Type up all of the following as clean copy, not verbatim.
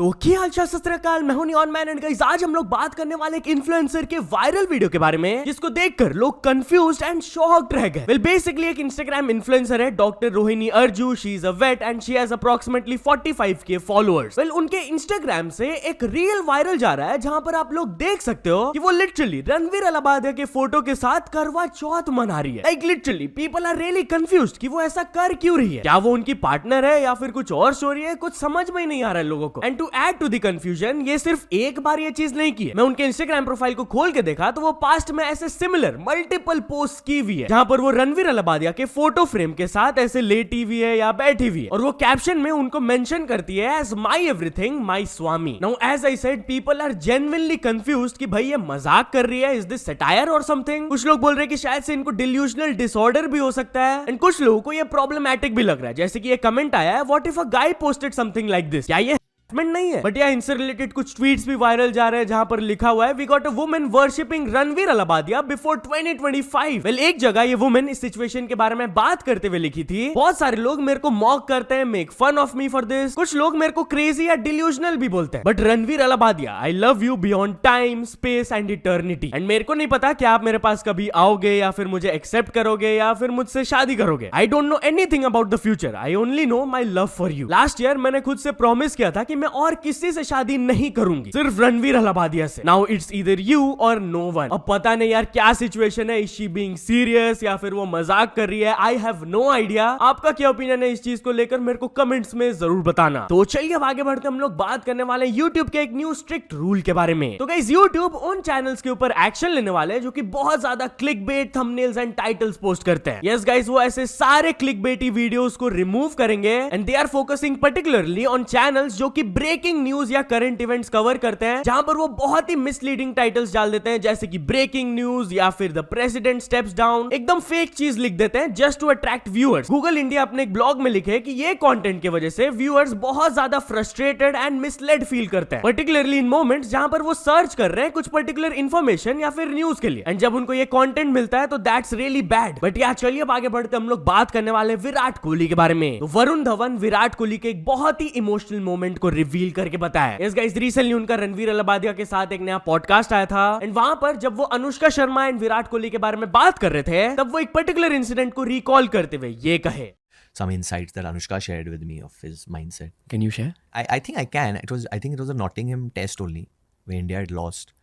तो क्या हाल चाल सत श्री अकाल, मैं हूं नियॉन मैन एंड गाइस आज हम लोग बात करने वाले एक इन्फ्लुएंसर के वायरल वीडियो के बारे में जिसको देखकर लोग कंफ्यूज्ड एंड शॉक्ड रह गए। वेल बेसिकली एक इंस्टाग्राम इन्फ्लुएंसर है doctor Rohini Arju. She is a vet and she has approximately 45K followers. Well उनके इंस्टाग्राम से एक रील वायरल जा रहा है जहां पर आप लोग देख सकते हो कि वो लिटरली रणवीर अलाहाबादिया के फोटो के साथ करवा चौथ मना रही है। Like literally people are really confused कि वो ऐसा कर क्यों रही है। क्या वो उनकी पार्टनर है या फिर कुछ और स्टोरी है, कुछ समझ में ही नहीं आ रहा है लोगों को। And to add to the confusion, ये सिर्फ एक बार ये चीज नहीं की है। मैं उनके इंस्टाग्राम प्रोफाइल को खोल के देखा तो वो पास्ट में ऐसे सिमिलर मल्टीपल पोस्ट की हुई है जहां पर वो रणवीर अलाहाबादिया के फोटो फ्रेम के साथ ऐसे लेटी हुई है या बैठी हुई है और वो कैप्शन में उनको मेंशन करती है एज माई एवरीथिंग माई स्वामी। Now as I said people are genuinely confused कि भाई ये मजाक कर रही है, इज दिस सटायर और समथिंग। कुछ लोग बोल रहे हैं कि शायद से इनको डिल्यूजनल डिसऑर्डर भी हो सकता है एंड कुछ लोगों को ये प्रॉब्लमैटिक भी लग रहा है। जैसे कि ये कमेंट आया है, what if a guy posted something like this. क्या ये नहीं है, बट यार इनसे रिलेटेड कुछ ट्वीट्स भी वायरल जा रहे हैं जहां पर लिखा हुआ है we got a woman worshipping Ranveer Allahbadia before 2025। Well एक जगह ये वुमन इस सिचुएशन के बारे में बात करते हुए लिखी थी, बहुत सारे लोग मेरे को मॉक करते हैं, make fun of me for this. कुछ लोग मेरे को क्रेजी या डिल्यूजनल भी बोलते हैं, but Ranveer Allahbadia I love you beyond time space and eternity. And मेरे को नहीं पता कि आप मेरे पास कभी आओगे या फिर मुझे एक्सेप्ट करोगे या फिर मुझसे शादी करोगे। I don't know anything about the future, I only know my love for you. Last year मैंने खुद से प्रॉमिस किया था कि मैं और किसी से शादी नहीं करूंगी, सिर्फ रणवीर अलाहाबादिया से। नाउ इट्स ईदर यू और नो वन। अब पता नहीं यार क्या सिचुएशन है, इज शी बीइंग सीरियस या फिर वो मजाक कर रही है। I have no idea. आपका क्या ओपिनियन है इस चीज को लेकर, मेरे को कमेंट्स में जरूर बताना। तो चलिए अब आगे बढ़ते हम लोग बात करने वाले हैं YouTube के एक न्यू स्ट्रिक्ट रूल के बारे में। तो गाइस YouTube उन चैनल्स के ऊपर एक्शन लेने वाले हैं जो कि बहुत ज्यादा clickbait thumbnails and titles post करते हैं। यस गाइस, वो ऐसे सारे क्लिकबेटी वीडियोस को रिमूव करेंगे and they are focusing particularly on channels जो कि ब्रेकिंग न्यूज या करंट इवेंट्स कवर करते हैं, जहां पर वो बहुत ही मिसलीडिंग टाइटल्स डाल देते हैं जैसे कि ब्रेकिंग न्यूज या फिर द प्रेसिडेंट स्टेप्स डाउन। एकदम फेक चीज लिख देते हैं just to attract viewers. Google India अपने एक ब्लॉग में लिखे कि ये कंटेंट की वजह से व्यूअर्स बहुत ज्यादा फ्रस्ट्रेटेड एंड मिसलेड फील करते हैं, पर्टिकुलरली इन मोमेंट्स जहां पर वो सर्च कर रहे हैं कुछ पर्टिकुलर इंफॉर्मेशन या फिर न्यूज के लिए। एंड जब उनको ये कंटेंट मिलता है तो दैट्स रियली बैड। बट यार चलिए अब आगे बढ़ते हम लोग बात करने वाले विराट कोहली के बारे में। तो वरुण धवन विराट कोहली के एक बहुत ही इमोशनल मोमेंट को रिवील करके बताया। यस गाइस, रिसेंटली उनका रणवीर अलाहाबादिया के साथ एक नया पॉडकास्ट आया था एंड वहां पर जब वो अनुष्का शर्मा एंड विराट कोहली के बारे में बात कर रहे थे तब वो एक पर्टिकुलर इंसिडेंट को रिकॉल करते हुए ये कहे, some insights that Anushka shared with me of his mindset. Can you share? I think I can. I think it was a Nottingham test only where India had lost,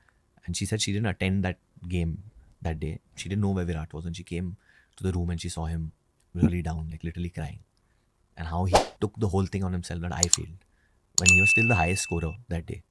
and she said she didn't attend that game that day. She didn't know where Virat was, and she came to the room and she saw him really down, like literally crying, and how he took the whole thing on himself that I failed when he was still the highest scorer that day.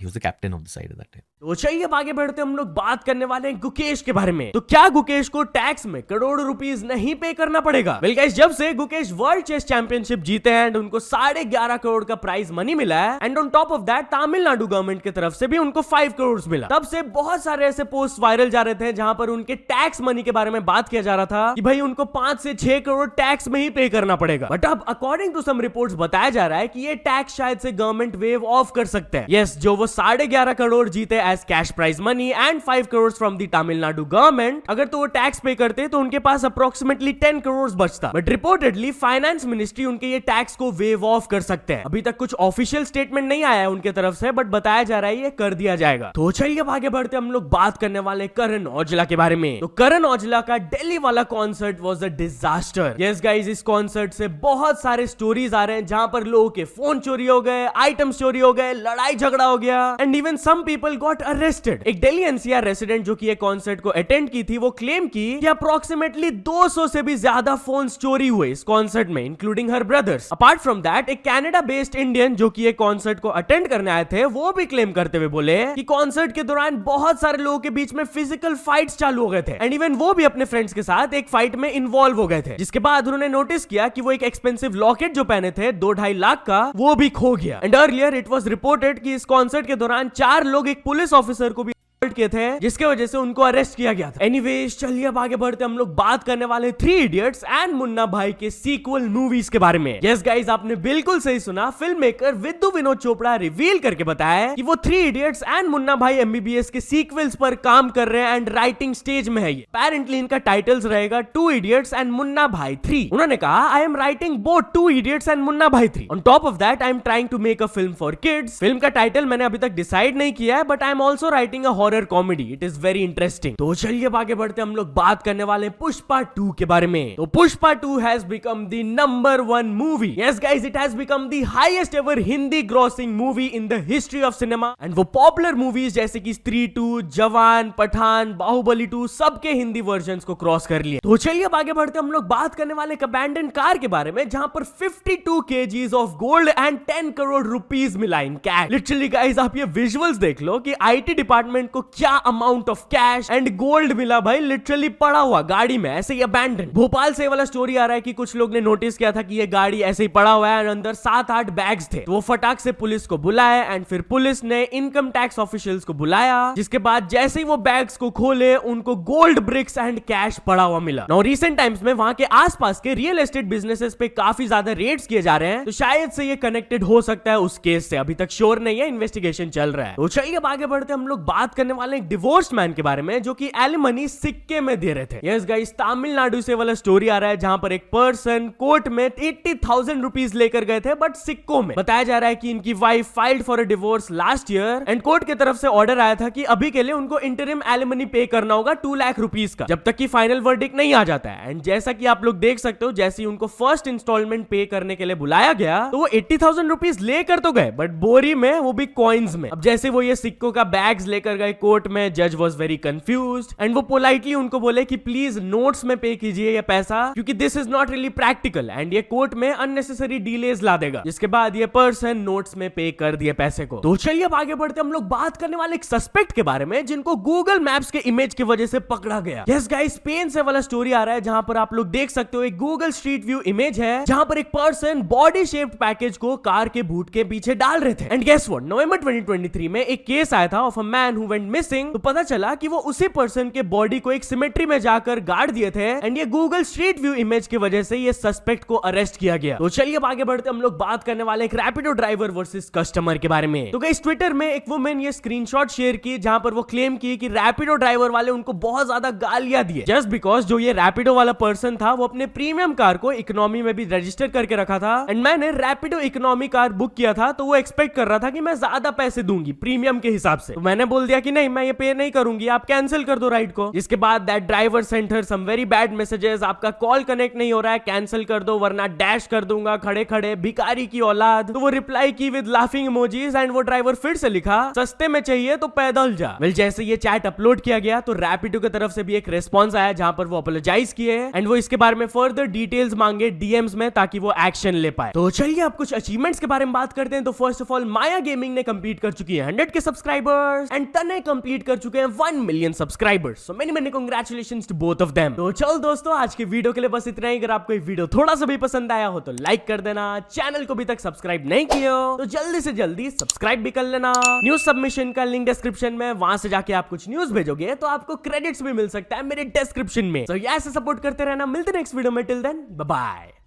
He was the captain of the side at that time. तो चलिए अब आगे बढ़ते हम लोग बात करने वाले हैं गुकेश के बारे में। तो क्या गुकेश को टैक्स में करोड़ रुपीस नहीं पे करना पड़ेगा? वेल गाइस, जब से गुकेश वर्ल्ड चेस चैंपियनशिप जीते हैं एंड उनको 11.5 करोड़ का प्राइज मनी मिला है and on top of that Tamil Nadu government की तरफ से भी उनको 5 करोड़ मिला, तब से बहुत सारे ऐसे पोस्ट वायरल जा रहे थे जहां पर उनके टैक्स मनी के बारे में बात किया जा रहा था कि भाई उनको 5 से 6 करोड़ टैक्स में ही पे करना पड़ेगा। बट अब अकॉर्डिंग टू सम रिपोर्ट्स बताया जा रहा है कि ये टैक्स शायद से गवर्नमेंट वेव ऑफ कर सकते हैं। यस, जो वो 11.5 करोड़ जीते as cash prize money and 5 crore from the Tamil Nadu government, अगर तो वो टैक्स पे करते तो उनके पास अप्रोक्सीमेटली 10 करोड़ बचता। बट रिपोर्टेडली फाइनेंस मिनिस्ट्री उनके ये टैक्स को वेव ऑफ कर सकते हैं। अभी तक कुछ ऑफिशियल स्टेटमेंट नहीं आया है उनके तरफ से, बट बताया जा रहा है ये कर दिया जाएगा। तो चलिए अब आगे बढ़ते हम लोग बात करने वाले करण औजला के बारे में। तो करण औजला का दिल्ली वाला concert was a disaster. Yes guys, इस कॉन्सर्ट से बहुत सारे स्टोरीज आ रहे हैं जहां पर लोगों के फोन चोरी हो गए, आइटम चोरी हो गए, लड़ाई झगड़ा हो गया and even some people got arrested. एक दिल्ली एनसीआर रेसिडेंट जो कि ये कॉन्सर्ट को अटेंड की थी वो क्लेम की कि अप्रोक्सीमेटली 200 से भी ज्यादा फोन्स चोरी हुए इस कॉन्सर्ट में, including her brothers. Apart from that एक कनाडा बेस्ड इंडियन जो कि ये कॉन्सर्ट को अटेंड करने आए थे वो भी क्लेम करते हुए बोले कि कॉन्सर्ट के दौरान बहुत सारे लोगों के बीच में फिजिकल फाइट्स चालू हो गए थे एंड इवन वो भी अपने फ्रेंड्स के साथ एक फाइट में इन्वॉल्व हो गए थे, जिसके बाद उन्होंने नोटिस किया कि वो एक एक्सपेंसिव लॉकेट जो पहने थे 2-2.5 लाख का वो भी खो गया। And earlier it was reported कि इस कॉन्सर्ट के दौरान 4 लोग एक पुलिस ऑफिसर को भी किए थे, जिसके वजह से उनको अरेस्ट किया गया था। एनीवेज चलिए अब आगे बढ़ते हम लोग बात करने वाले 3 इडियट्स एंड मुन्ना भाई के सीक्वल मूवीज के बारे में। यस गाइस, आपने बिल्कुल सही सुना, film maker विद्यु Vinod Chopra reveal करके बताया कि वो 3 इडियट्स एंड मुन्ना भाई एमबीबीएस के सीक्वल्स पर काम कर रहे हैं एंड राइटिंग स्टेज में है ये। अपेरेंटली इनका टाइटल्स रहेगा 2 इडियट्स एंड मुन्ना भाई 3। उन्होंने कहा, I am writing both 2 idiots and Munna Bhai 3। On top of that I am trying to make a film for kids. Film का टाइटल मैंने अभी तक डिसाइड नहीं किया है, but I am also writing a horror comedy. It is very interesting. तो चलिए अब आगे बढ़ते हम लोग बात करने वाले पुष्पा 2 के बारे में। तो Pushpa 2 has become the number 1 movie. Yes guys, it has become the highest ever Hindi grossing movie in the history of cinema and वो पॉपुलर मूवीज जैसे कि स्त्री 2, जवान, पठान, बाहुबली 2 सबके हिंदी वर्जन्स को क्रॉस कर लिया। तो चलिए अब आगे बढ़ते हम लोग बात करने वाले एक अबैंडन कार के बारे में, जहां पर 52 kgs of gold and 10 crore rupees मिला इन कैश। लिटरली गाइस, आप ये विजुअल्स देख लो कि आईटी डिपार्टमेंट को क्या amount of cash and gold मिला भाई, लिटरली पड़ा हुआ गाड़ी में ऐसे ही अबैंडन। भोपाल से वाला स्टोरी आ रहा है कि कुछ लोग ने नोटिस किया था कि ये गाड़ी ऐसे ही पड़ा हुआ है और अंदर 7-8 बैग्स थे। तो वो फटाक से पुलिस को बुलाए एंड फिर पुलिस ने इनकम टैक्स ऑफिशियल्स को बुलाया, जिसके बाद जैसे ही वो बैग्स को खोले उनको गोल्ड ब्रिक्स एंड कैश पड़ा हुआ मिला। नाउ रिसेंट टाइम्स में वहां के आसपास के रियल एस्टेट बिजनेसेस पे काफी ज्यादा रेड्स किए जा रहे हैं, तो शायद से ये कनेक्टेड हो सकता है उस केस से। अभी तक श्योर नहीं है, इन्वेस्टिगेशन चल रहा है। तो चलिए अब आगे बढ़ते हम लोग बात करने वाले एक डिवोर्स्ड मैन के बारे में जो कि एलिमनी सिक्के में दे रहे थे। यस गाइस, तमिलनाडु से वाला स्टोरी आ रहा है जहां पर एक पर्सन कोर्ट में 80,000 रुपीज लेकर गए थे, बट सिक्कों में। बताया जा रहा है कि इनकी wife filed for a divorce last year and court की तरफ से ऑर्डर आया था कि अभी के लिए उनको इंटरिम एलिमनी पे करना होगा 2 लाख रुपीज का, जब तक कि फाइनल वर्डिक्ट नहीं आ जाता है। एंड जैसा कि आप लोग देख सकते हो, जैसे ही उनको फर्स्ट इंस्टॉलमेंट पे करने के लिए बुलाया गया तो वो 80,000 रुपीज लेकर तो गए, बट बोरी में, वो भी कॉइन्स में। अब जैसे वो ये सिक्कों का बैग्स लेकर गए कोर्ट में, जज वाज वेरी कंफ्यूज्ड एंड वो पोलाइटली उनको बोले कि प्लीज नोट्स में पे कीजिए ये पैसा, क्योंकि this is not really practical and ये कोर्ट में अननेसेसरी डिलेज ला देगा। जिसके बाद ये पर्सन नोट्स में पे कर दिए पैसे को। तो चलिए अब आगे बढ़ते हम लोग बात करने वाले एक सस्पेक्ट के बारे में जिनको गूगल मैप्स के इमेज की वजह से पकड़ा गया। यस गाइस, स्पेन से वाला स्टोरी आ रहा है जहां पर आप लोग देख सकते हो एक गूगल स्ट्रीट व्यू इमेज है जहां पर एक पर्सन बॉडी शेप्ड पैकेज को कार के बूट के पीछे डाल रहे थे। एंड गेस व्हाट, नवंबर 2023 में एक केस आया था of a man who went missing. तो पता चला कि वो उसी पर्सन के बॉडी को एक सिमेट्री में जाकर गाड़ दिए थे एंड ये गूगल स्ट्रीट व्यू इमेज की वजह से ये सस्पेक्ट को अरेस्ट किया गया। तो चलिए अब आगे बढ़ते हम लोग बात करने वाले एक रैपिडो ड्राइवर वर्सेस कस्टमर के बारे में। तो गाइस, ट्विटर में एक वुमेन ये स्क्रीनशॉट शेयर की जहां पर वो क्लेम की कि रैपिडो ड्राइवर वाले उनको बहुत ज्यादा गालियां दिए, जस्ट बिकॉज जो ये रैपिडो वाला पर्सन था वो अपने प्रीमियम कार को इकोनॉमी में भी रजिस्टर करके रखा था एंड मैंने रैपिडो इकोनॉमी कार बुक किया था, तो वो एक्सपेक्ट कर रहा था कि मैं ज्यादा पैसे दूंगी प्रीमियम के हिसाब से। तो मैंने बोल दिया कि नहीं, मैं ये पे नहीं करूंगी, आप कैंसिल कर दो राइड को। जिसके बाद that driver sent her some very bad messages, आपका कॉल कनेक्ट नहीं हो रहा है, कैंसिल कर दो वरना डैश कर दूंगा, खड़े खड़े भिखारी की औलाद। तो वो रिप्लाई की विद लाफिंग इमोजीज एंड वो ड्राइवर फिर से लिखा, सस्ते में चाहिए तो पैदल जा। वेल, जैसे ये चैट अपलोड किया गया तो रैपिडो की तरफ से भी एक रिस्पॉन्स आया जहां पर वो अपोलोजाइज किए एंड वो इसके बारे में फर्दर डिटेल्स मांगे डीएम्स में ताकि वो एक्शन ले पाए। तो चलिए अब कुछ अचीवमेंट्स के बारे में बात करते हैं। तो first of all, Maya gaming ने कंप्लीट कर चुकी है 100 के सब्सक्राइबर्स एंड तने कंप्लीट कर चुके हैं 1 million subscribers. So many many congratulations to both of them. तो चल दोस्तों, आज के वीडियो के लिए बस इतना ही। अगर आपको ये वीडियो थोड़ा सा भी पसंद आया हो तो लाइक कर देना, चैनल को अभी तक सब्सक्राइब नहीं किया हो तो जल्दी से जल्दी सब्सक्राइब भी कर लेना। न्यूज सबमिशन का लिंक डिस्क्रिप्शन में, वहां से जाके आप कुछ न्यूज भेजोगे तो आपको क्रेडिट्स भी मिल सकता है मेरे डिस्क्रिप्शन में। तो ऐसे सपोर्ट करते रहना। मिलते नेक्स्ट वीडियो में, टिल देन बाय बाय।